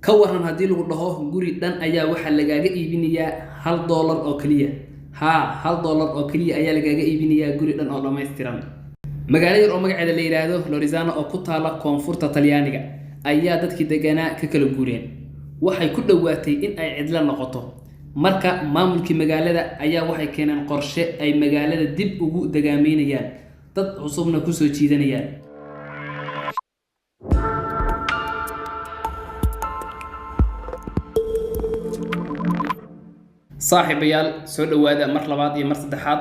ka waran haddii lagu dhaho guri dhan ayaa waxaa lagaaga iibinayaa $1 oo kaliya. haa $1 oo kaliya ayaa lagaaga iibinayaa guri dhan oo dhammaystiran. magaalo yar oo magaceeda la yiraahdo Lorizano oo ku taala koonfurta Talyaaniga ayaa dadkii deganaa ka kala guureen. waxay ku dhawaatay in ay cidla noqoto. marka maamulkii magaalada ayaa waxay keeneen qorshe ay magaalada dib ugu dagaameynayaan, dad cusubna ku soo jiidanayaan. saaxiibayaal soo dhawaada mar labaad iyo mar saddexaad.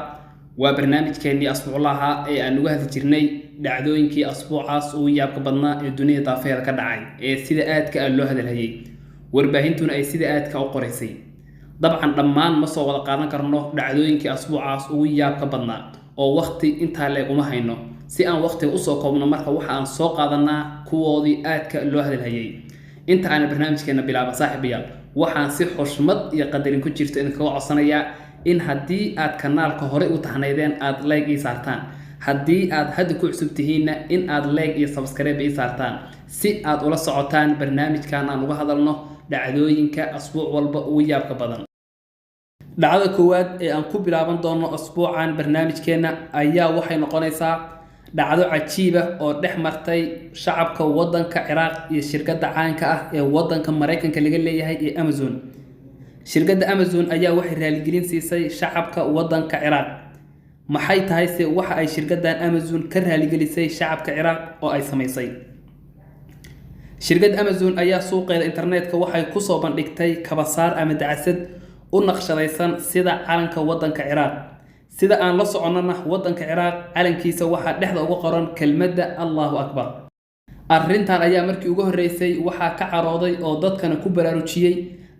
waa barnaamijkeennii asbuuclaha ee aan uga hadli jirnay dhacdooyinkii asbuucaas ugu yaabka badnaa ee dunida daafeeda ka dhacay ee sida aadka ah loo hadalhayay, warbaahintuna ay sida aadka u qoraysay. dabcan dhammaan ma soo wada qaadan karno dhacdooyinkii asbuucaas ugu yaabka badnaa oo waqti intaa leeg uma hayno. si aan waqtiga usoo koobno marka waxa aan soo qaadanaa kuwoodii aadka loo hadalhayay. inta aan barnaamijkeena bilaaba saaxiibayaal, waxaan si xushmad iyo qadarin ku jirto idinkaga codsanayaa in haddii aad kanaalka hore u taxnaydeen aad like ii saartaan, haddii aad hadda ku cusub tihiinna in aad like iyo subscribe ii saartaan si aad ula socotaan barnaamijkan aan uga hadalno dhacdooyinka asbuuc walba ugu yaabka badan. dhacdada koowaad ee aan ku bilaaban doono asbuucan barnaamijkeena ayaa waxay noqonaysaa dhacdo cajiib ah oo dhex martay shacabka waddanka Ciraaq iyo shirkadda caanka ah ee waddanka Mareykanka laga leeyahay ee Amazon. shirkadda Amazon ayaa waxay raaligelin siisay shacabka waddanka Ciraaq. maxay tahay se waxa ay shirkaddan Amazon ka raaligelisay shacabka Ciraaq oo ay samaysay? shirkadda Amazon ayaa suuqeeda internetka waxay ku soo bandhigtay kabasaar ama dacasad u naqshadaysan sida calanka waddanka Ciraaq. sida aan la soconana waddanka Ciraaq calankiisa waxaa dhexda uga qoran kelmadda Allahu Akbar. arrintan ayaa markii ugu horeysay waxaa ka carooday oo dadkana ku baraarujiyay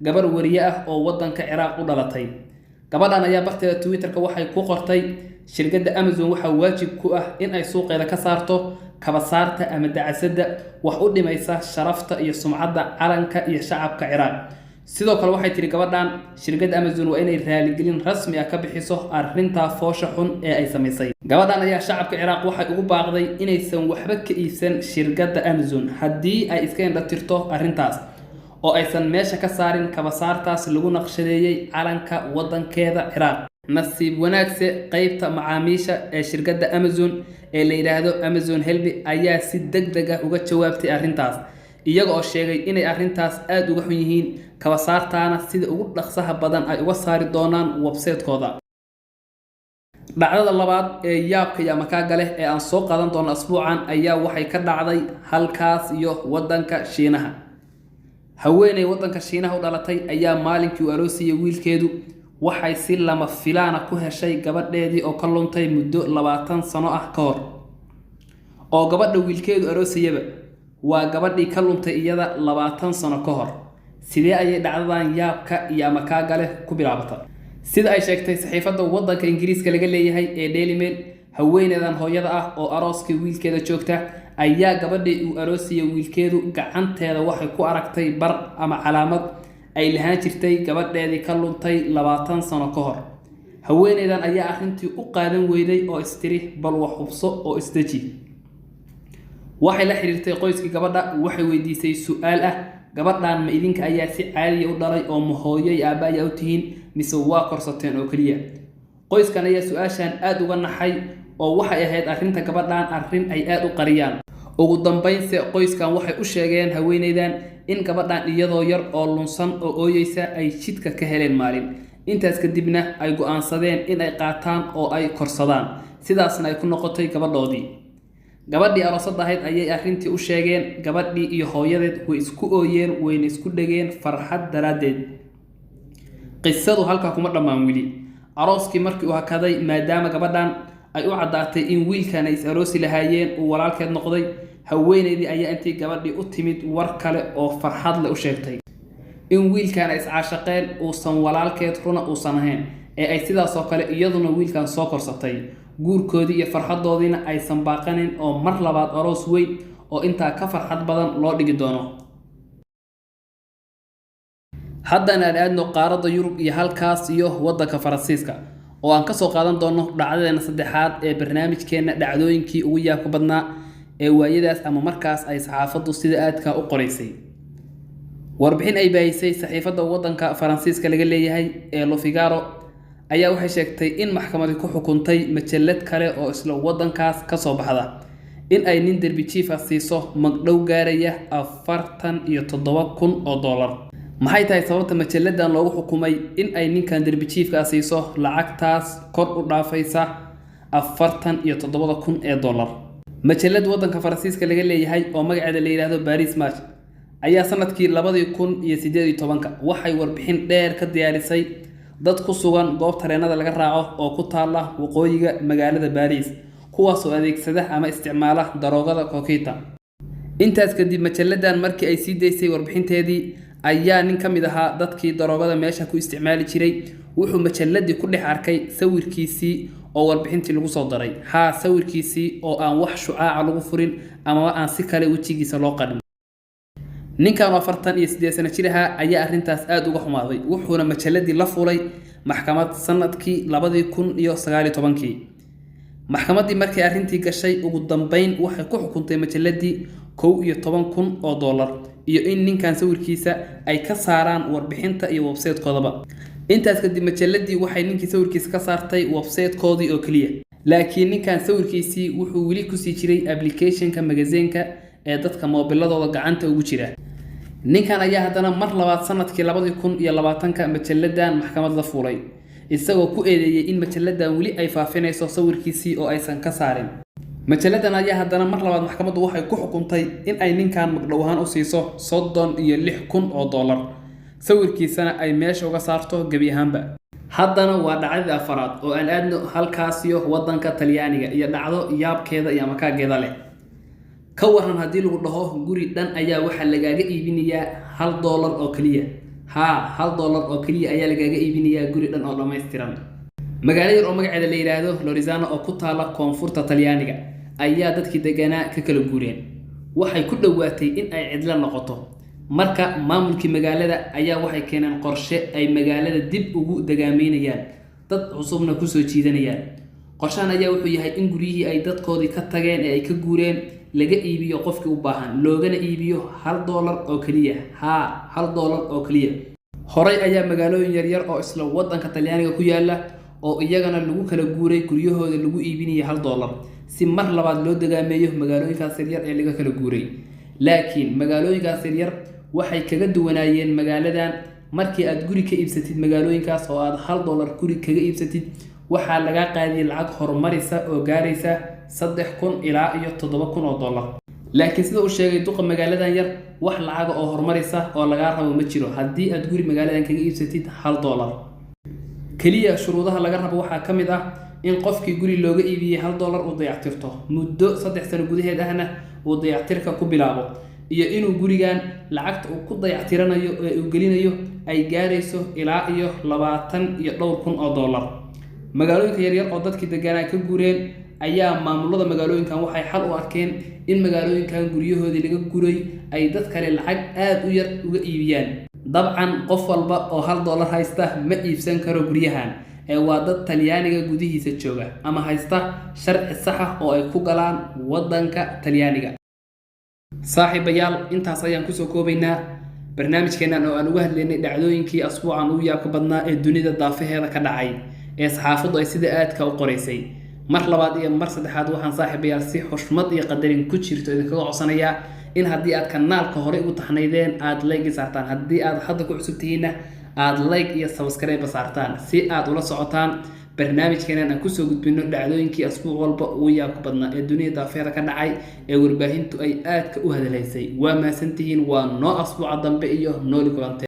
gabar wariye ah oo waddanka Ciraaq u dhalatay. gabadhan ayaa barteeda Twitterka waxay ku qortay shirkadda Amazon waxaa waajib ku ah in ay suuqeeda ka saarto kabasaarta ama dacasada wax u dhimaysa sharafta iyo sumcadda calanka iyo shacabka Ciraaq. sidoo kale waxay tiri gabadhan shirkadda Amazon waa inay raaligelin rasmi ah ka bixiso arrinta foosha xun ee ay samaysay. gabadhan ayaa shacabka Ciraaq waxay ugu baaqday inaysan waxba ka iibsan shirkadda Amazon haddii ay iska indhatirto arrintaas oo aysan meesha ka saarin kabasaartaas lagu naqshadeeyay calanka waddankeeda Ciraaq. nasiib wanaagse qaybta macaamiisha ee shirkadda Amazon ee la yiraahdo Amazon Help ayaa si degdeg ah uga jawaabtay arrintaas, iyaga oo sheegay inay arrintaas aad uga xun yihiin kabasaartaana sida ugu dhaqsaha badan ay uga saari doonaan website-kooda. dhacdada labaad ee yaabka iyo makaaga leh ee aan soo qaadan doono asbuucan ayaa waxay ka dhacday halkaas iyo waddanka Shiinaha. haweeney waddanka Shiinaha u dhalatay ayaa maalinkii uu aroosiyay wiilkeedu waxay si lama filaana ku heshay gabadheedii oo ka luntay muddo 20 sano ah ka hor. oo gabadha wiilkeedu aroosiyaba waa gabadhii ka luntay iyada 20 sano ka hor. sidee ayay dhacdadan yaabka iyo makaaga leh ku bilaabatay? sida ay sheegtay saxiifadda waddanka Ingiriiska laga leeyahay ee Daily Mail, haweeneydan hooyada ah oo arooskii wiilkeeda joogta ayaa gabadhii uu aroosiyay wiilkeedu gacanteeda waxay ku aragtay bar ama calaamad ay lahaan jirtay gabadheedii ka luntay 20 sano ka hor. haweeneydan ayaa arrintii u qaadan weyday oo istiri bal wax hubso oo isdeji. waxay la xiriirtay qoyskii gabadha, waxay weydiisay su'aal ah gabadhan ma idinka ayaa si caadi u dhalay oo ma hooyo iyo aabba ayaa u tihiin mise waa korsateen oo kaliya? qoyskan ayaa su'aashan aad uga naxay oo waxay ahayd arrinta gabadhan arrin ay aad u qariyaan. ugu dambeynse qoyskan waxay u sheegeen haweeneydan in gabadhan iyadoo yar oo lunsan oo ooyeysa ay jidka ka heleen maalin. intaas kadibna ay go'aansadeen in ay qaataan oo ay korsadaan, sidaasna ay ku noqotay gabadhoodii. gabadhii aroosadda ahayd ayay arrintii u sheegeen gabadhii iyo hooyadeed way isku ooyeen wayna isku dhegeen farxad daraaddeed. qisadu halkaa kuma dhammaan weli. arooskii markii uu hakaday maadaama gabadhan ay u caddaatay in wiilkan ay is aroosi lahaayeen uu walaalkeed noqday, haweeneydii ayaa intii gabadhii u timid war kale oo farxad leh u sheegtay in wiilkan ay iscaashaqeen uusan walaalkeed runa uusan ahayn ee ay sidaas oo kale iyaduna wiilkan soo korsatay. guurkoodii iyo farxadoodiina aysan baaqanin oo mar labaad aroos weyn oo intaa ka farxad badan loo dhigi doono. haddana aan aadno qaaradda Yurub iyo halkaas iyo waddanka Faransiiska oo aan ka soo qaadan doono dhacdadeena saddexaad ee barnaamijkeena dhacdooyinkii ugu yaabka badnaa ee waayadaas ama markaas ay saxaafaddu sida aadka u qoraysay. warbixin ay baahisay saxiifadda waddanka Faransiiska laga leeyahay ee Le Figaro ayaa waxay sheegtay in maxkamaddu ku xukuntay majallad kale oo isla waddankaas ka soo baxda in ay nin derbi chief ah siiso magdhow gaaraya $47,000. maxay tahay sababta majalladan loogu xukumay in ay ninkan derbi chiefka ah siiso lacagtaas kor u dhaafaysa $47,000? majallad waddanka Faransiiska laga leeyahay oo magaceeda la yiraahdo Paris Match ayaa sanadkii 2018 waxay warbixin dheer ka diyaarisay dad ku sugan goob tareenada laga raaco oo ku taala waqooyiga magaalada Paris kuwaas oo adeegsada ama isticmaala daroogada kokaina. intaas kadib majalladan markii ay sii deysay warbixinteedii ayaa nin ka mid ahaa dadkii daroogada meesha ku isticmaali jiray wuxuu majalladii ku dhex arkay sawirkiisii oo warbixintii lagu soo daray sawirkiisii oo aan wax shucaaca lagu furin ama aan si kale wajigiisa loo qadhin. ninkan 48 sano jir ah ayaa arrintaas aad uga xumaaday wuxuuna majalladii la fulay maxkamad sanadkii 2019. maxkamaddii markay arrintii gashay ugu dambeyn waxay ku xukuntay majalladii $11,000 iyo in ninkan sawirkiisa ay ka saaraan warbixinta iyo website-koodaba. intaas kadib majalladii waxay ninkii sawirkiisa ka saartay website-koodii oo kaliya laakiin ninkan sawirkiisii wuxuu weli ku sii jiray application-ka magazine-ka ee dadka moobiladooda gacanta ugu jira. ninkan ayaa haddana mar labaad sanadkii 2020 majalladan maxkamad la fulay isagoo ku eedeeyay in majalladan weli ay faafinayso sawirkiisii oo aysan ka saarin. majalladan ayaa haddana mar labaad maxkamaddu waxay ku xukuntay in ay ninkan magdhow ahaan u siiso $36,000 sawirkiisana ay meesha uga saarto gebi ahaanba. haddana waa dhacdadii afaraad oo aan aadno halkaasiyo waddanka Talyaaniga iyo dhacdo yaabkeeda iyo makaageeda leh. ka waran haddii lagu dhaho guri dhan ayaa waxa lagaaga iibinayaa $1 oo kaliya $1 oo kaliya ayaa lagaaga iibinayaa guri dhan oo dhammaystiran. magaalo yar oo magaceeda la yiraahdo Lorizano oo ku taala koonfurta Talyaaniga ayaa dadkii deganaa ka kala guureen waxay ku dhawaatay in ay cidla noqoto. marka maamulkii magaalada ayaa waxay keeneen qorshe ay magaalada dib ugu dagaameynayaan dad cusubna ku soo jiidanayaan. qorshahan ayaa wuxuu yahay in guriyihii ay dadkoodii ka tageen ee ay ka guureen laga iibiyo qofkii u baahan loogana iibiyo $1 oo kaliya $1 oo kaliya. horay ayaa magaalooyin yar yar oo isla waddanka Talyaaniga ku yaala oo iyagana lagu kala guuray guryahooda lagu iibinayay $1 si mar labaad loo dagaameeyo magaalooyinkaas yar ee laga kala guuray. laakiin magaalooyinkaas yar waxay kaga duwanaayeen magaaladan markii aad guri ka iibsatid magaalooyinkaas oo aad $1 guri kaga iibsatid waxaa laga qaadiyay lacag horumarisa oo gaaraysa $3,000 ilaa $7,000. laakiin sida uu sheegay duqa magaaladan yar wax lacag oo horumarisa oo laga rabo ma jiro haddii aad guri magaaladan kaga iibsatid $1 kaliya. shuruudaha laga rabo waxaa ka mid ah in qofkii guri looga iibiyay $1 uu dayactirto muddo 3 sano gudaheed ahna uu dayactirka ku bilaabo iyo inuu gurigan lacagta uu ku dayactiranayo ee uu gelinayo ay gaarayso ilaa $20,000. magaalooyinka yar yar oo dadkii deganaa ka guureen ayaa maamulada magaalooyinkan waxay xal u arkeen in magaalooyinkan guryahoodii laga guray ay dad kale lacag aad u yar uga iibiyaan. dabcan qof walba oo $1 haysta ma iibsan karo guryahan ee waa dad Talyaaniga gudihiisa jooga ama haysta sharci sax ah oo ay ku galaan waddanka Talyaaniga. saaxiibayaal intaas ayaan kusoo koobaynaa barnaamijkeenan oo aan uga hadlaynay dhacdooyinkii asbuucan ugu yaabka badnaa ee dunida daafaheeda ka dhacay ee saxaafaddu ay sida aadka u qoraysay. mar labaad iyo mar saddexaad waxaan saaxiibayaal si xushmad iyo qadarin ku jirto idinkaga codsanayaa in haddii aad kanaalka hore ugu taxnaydeen aad like saartaan haddii aad hadda ku cusub tihiinna aad like iyo subscribe saartaan si aad ula socotaan barnaamijkeenan aan kusoo gudbino dhacdooyinkii asbuuc walba ugu yaabka badnaa ee dunida daafaheeda ka dhacay ee warbaahintu ay aadka u hadalaysay. waa mahadsantihiin waa noo asbuuca dambe iyo nooli kulante.